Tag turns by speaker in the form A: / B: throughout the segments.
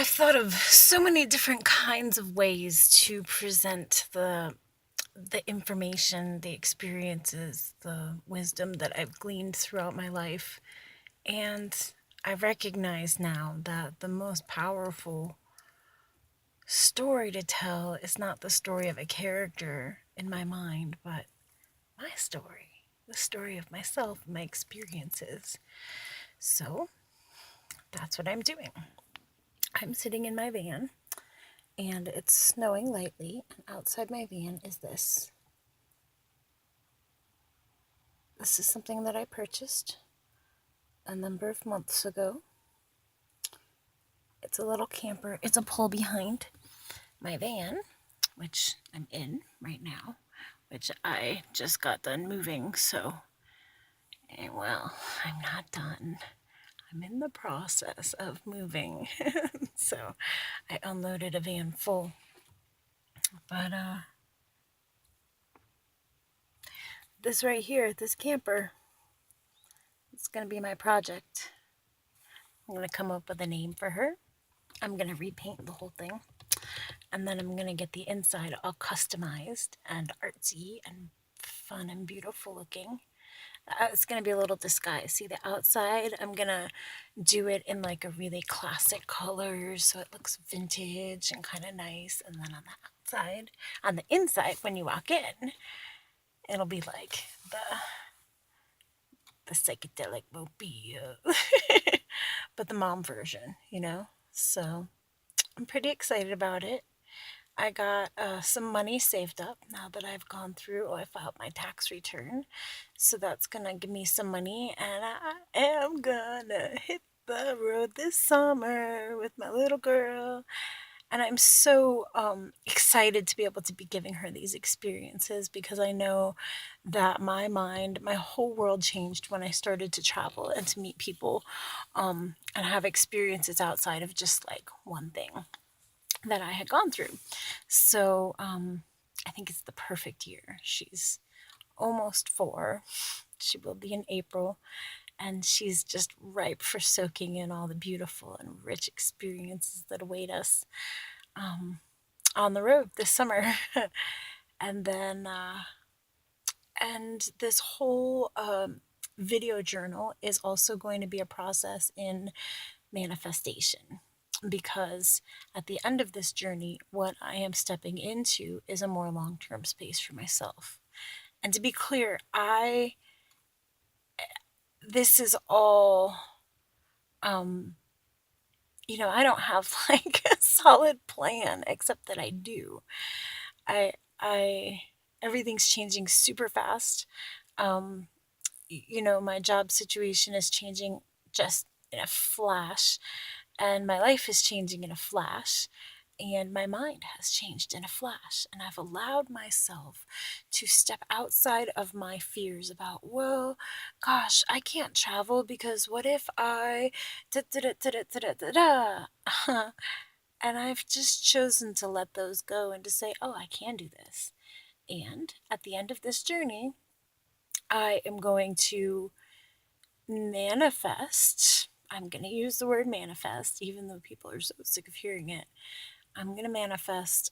A: I've thought of so many different kinds of ways to present the information, the experiences, the wisdom that I've gleaned throughout my life. And I recognize now that the most powerful story to tell is not the story of a character in my mind, but my story, the story of myself, my experiences. So that's what I'm doing. I'm sitting in my van and it's snowing lightly, and outside my van is this. This is something that I purchased a number of months ago. It's a little camper. It's a pull behind my van, which I'm in right now, which I just got done moving, so, well, I'm not done. I'm in the process of moving. So I unloaded a van full. But this right here, this camper, it's gonna be my project. I'm gonna come up with a name for her. I'm gonna repaint the whole thing. And then I'm gonna get the inside all customized and artsy and fun and beautiful looking. It's gonna be a little disguise. See the outside, I'm gonna do it in like a really classic color so it looks vintage and kind of nice. And then on the outside, on the inside, when you walk in, it'll be like the psychedelic mobile, but the mom version, you know? So I'm pretty excited about it. I got some money saved up now that I've gone through. I filed my tax return. So that's going to give me some money. And I am going to hit the road this summer with my little girl. And I'm so excited to be able to be giving her these experiences because I know that my mind, my whole world changed when I started to travel and to meet people and have experiences outside of just like one thing that I had gone through. So I think it's the perfect year. She's almost 4. She will be in April. And she's just ripe for soaking in all the beautiful and rich experiences that await us on the road this summer. And then, and this whole video journal is also going to be a process in manifestation. Because at the end of this journey, what I am stepping into is a more long term space for myself. And to be clear, this is all, I don't have like a solid plan, except that I do. I, everything's changing super fast. My job situation is changing just in a flash, and my life is changing in a flash, and my mind has changed in a flash. And I've allowed myself to step outside of my fears about, well, gosh, I can't travel because what if I da da da da da da da da. And I've just chosen to let those go and to say, oh, I can do this. And at the end of this journey, I am going to manifest. I'm going to use the word manifest, even though people are so sick of hearing it. I'm going to manifest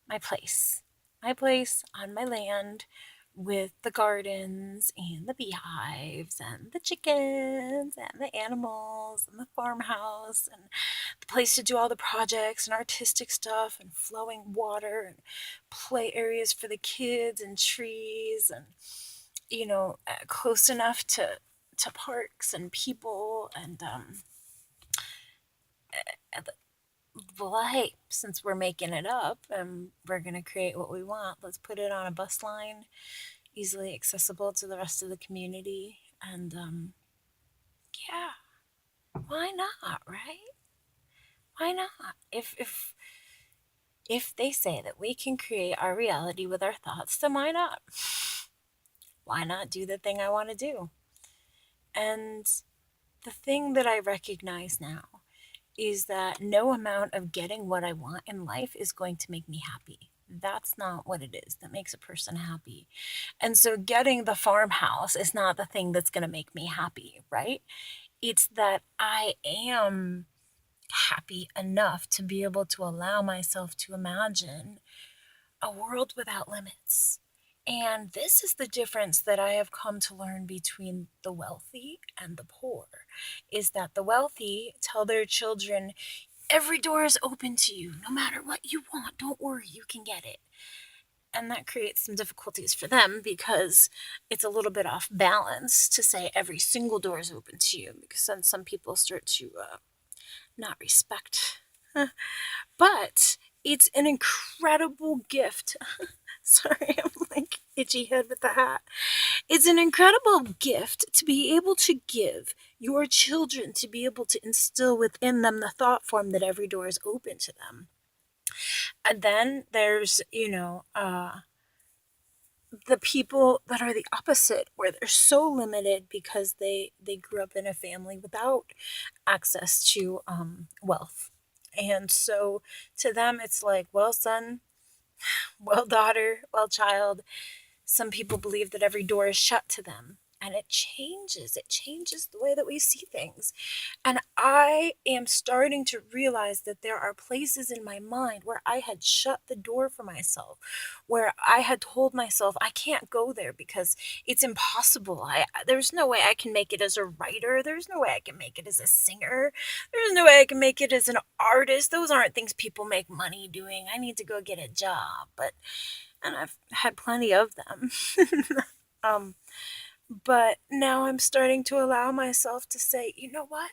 A: my place on my land with the gardens and the beehives and the chickens and the animals and the farmhouse and the place to do all the projects and artistic stuff and flowing water and play areas for the kids and trees and close enough to parks and people and well, hey, since we're making it up and we're going to create what we want, let's put it on a bus line, easily accessible to the rest of the community. And yeah, why not, right? Why not? If they say that we can create our reality with our thoughts, then why not? Why not do the thing I want to do? And the thing that I recognize now is that no amount of getting what I want in life is going to make me happy. That's not what it is that makes a person happy. And so getting the farmhouse is not the thing that's going to make me happy, right? It's that I am happy enough to be able to allow myself to imagine a world without limits. And this is the difference that I have come to learn between the wealthy and the poor, is that the wealthy tell their children, every door is open to you, no matter what you want, don't worry, you can get it. And that creates some difficulties for them because it's a little bit off balance to say every single door is open to you, because then some people start to not respect. But it's an incredible gift. Sorry, I'm like itchy head with the hat. It's an incredible gift to be able to give your children, to be able to instill within them the thought form that every door is open to them. And then there's, the people that are the opposite, where they're so limited because they grew up in a family without access to wealth. And so to them, it's like, well, son, well, daughter, well, child. Some people believe that every door is shut to them. And it changes. It changes the way that we see things. And I am starting to realize that there are places in my mind where I had shut the door for myself, where I had told myself I can't go there because it's impossible. There's no way I can make it as a writer. There's no way I can make it as a singer. There's no way I can make it as an artist. Those aren't things people make money doing. I need to go get a job. And I've had plenty of them. um, but now I'm starting to allow myself to say, you know what?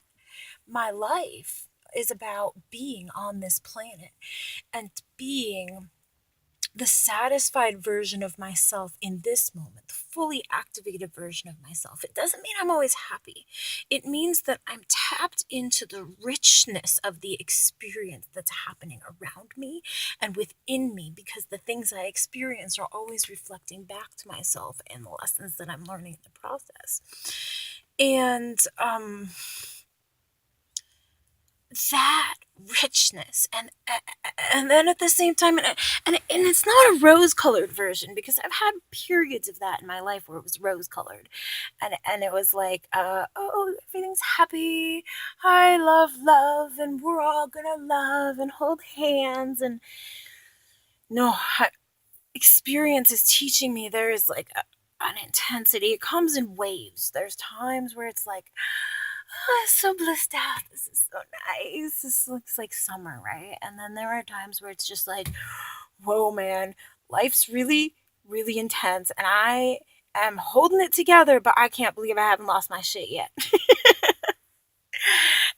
A: My life is about being on this planet and being the satisfied version of myself in this moment, the fully activated version of myself. It doesn't mean I'm always happy. It means that I'm tapped into the richness of the experience that's happening around me and within me, because the things I experience are always reflecting back to myself and the lessons that I'm learning in the process. And that richness, and then at the same time, and it's not a rose colored version, because I've had periods of that in my life where it was rose colored, and it was like, oh, everything's happy, I love, and we're all gonna love and hold hands. And no, experience is teaching me there is like an intensity. It comes in waves. There's times where it's like, oh, I'm so blissed out. This is so nice. This looks like summer, right? And then there are times where it's just like, whoa, man, life's really, really intense. And I am holding it together, but I can't believe I haven't lost my shit yet.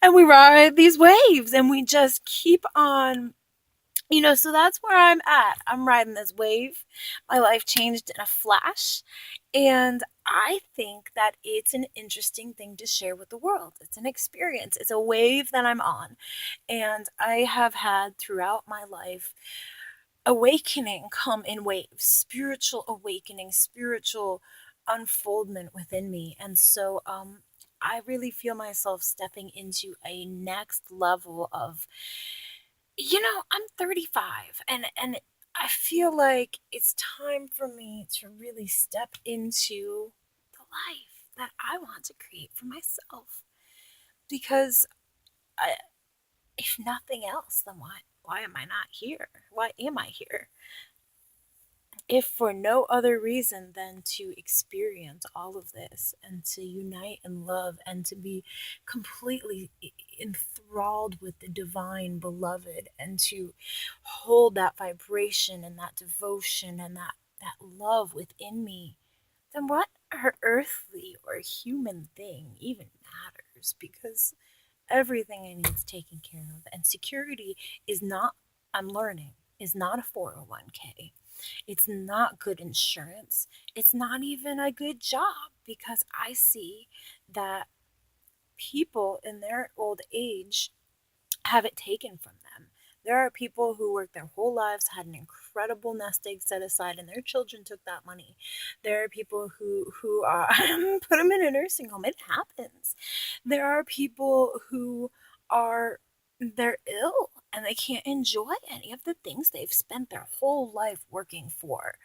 A: And we ride these waves and we just keep on. So that's where I'm at. I'm riding this wave. My life changed in a flash. And I think that it's an interesting thing to share with the world. It's an experience. It's a wave that I'm on. And I have had throughout my life awakening come in waves, spiritual awakening, spiritual unfoldment within me. And so I really feel myself stepping into a next level of, I'm 35, and I feel like it's time for me to really step into the life that I want to create for myself. Because if nothing else, then why am I not here? Why am I here? If for no other reason than to experience all of this and to unite in love and to be completely enthralled with the divine beloved and to hold that vibration and that devotion and that love within me, then what earthly or human thing even matters? Because everything I need is taken care of. And security is not, I'm learning, is not a 401k. It's not good insurance. It's not even a good job, because I see that people in their old age have it taken from them. There are people who worked their whole lives, had an incredible nest egg set aside, and their children took that money. There are people who put them in a nursing home. It happens. There are people who they're ill and they can't enjoy any of the things they've spent their whole life working for.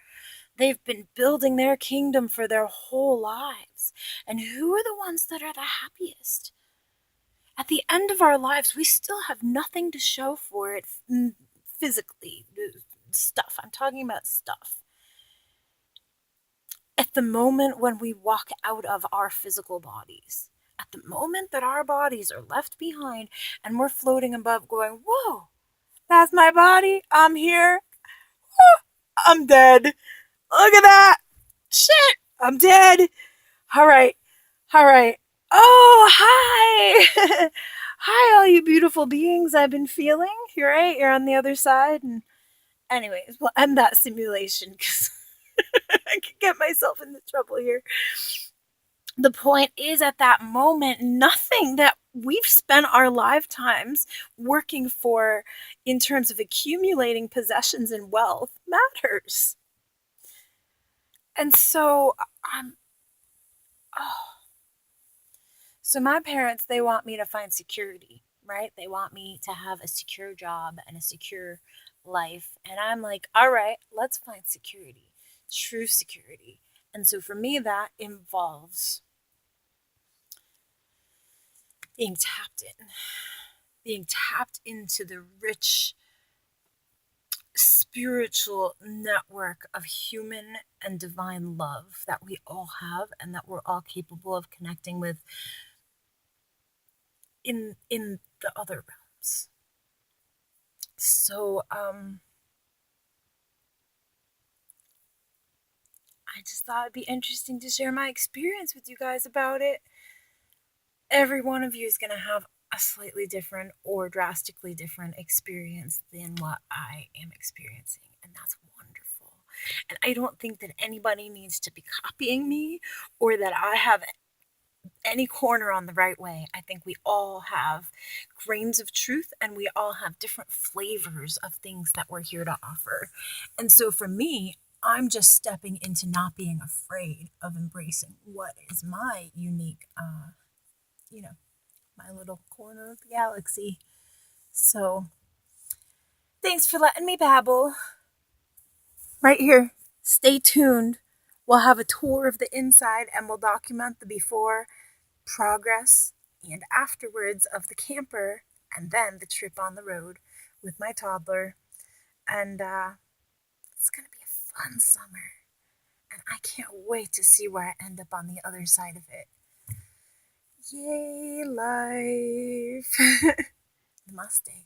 A: They've been building their kingdom for their whole lives. And who are the ones that are the happiest? At the end of our lives, we still have nothing to show for it physically. Stuff. I'm talking about stuff. At the moment when we walk out of our physical bodies, at the moment that our bodies are left behind and we're floating above going, whoa, that's my body. I'm here. I'm dead. Look at that. Shit. I'm dead. All right. All right. Oh, hi. Hi, all you beautiful beings I've been feeling. You're right. You're on the other side. And anyways, we'll end that simulation because I can get myself into trouble here. The point is, at that moment, nothing that we've spent our lifetimes working for in terms of accumulating possessions and wealth matters. And so oh, so my parents, they want me to find security, right? They want me to have a secure job and a secure life. And I'm like, all right, let's find security, true security. And so for me, that involves being tapped into the rich spiritual network of human and divine love that we all have and that we're all capable of connecting with in the other realms. So I just thought it'd be interesting to share my experience with you guys about it. Every one of you is going to have a slightly different or drastically different experience than what I am experiencing, and that's wonderful. And I don't think that anybody needs to be copying me or that I have any corner on the right way. I think we all have grains of truth and we all have different flavors of things that we're here to offer. And so for me, I'm just stepping into not being afraid of embracing what is my unique, my little corner of the galaxy. So thanks for letting me babble. Right here, stay tuned. We'll have a tour of the inside and we'll document the before, progress, and afterwards of the camper, and then the trip on the road with my toddler. And it's going to be a fun summer. And I can't wait to see where I end up on the other side of it. Yay, life. Namaste.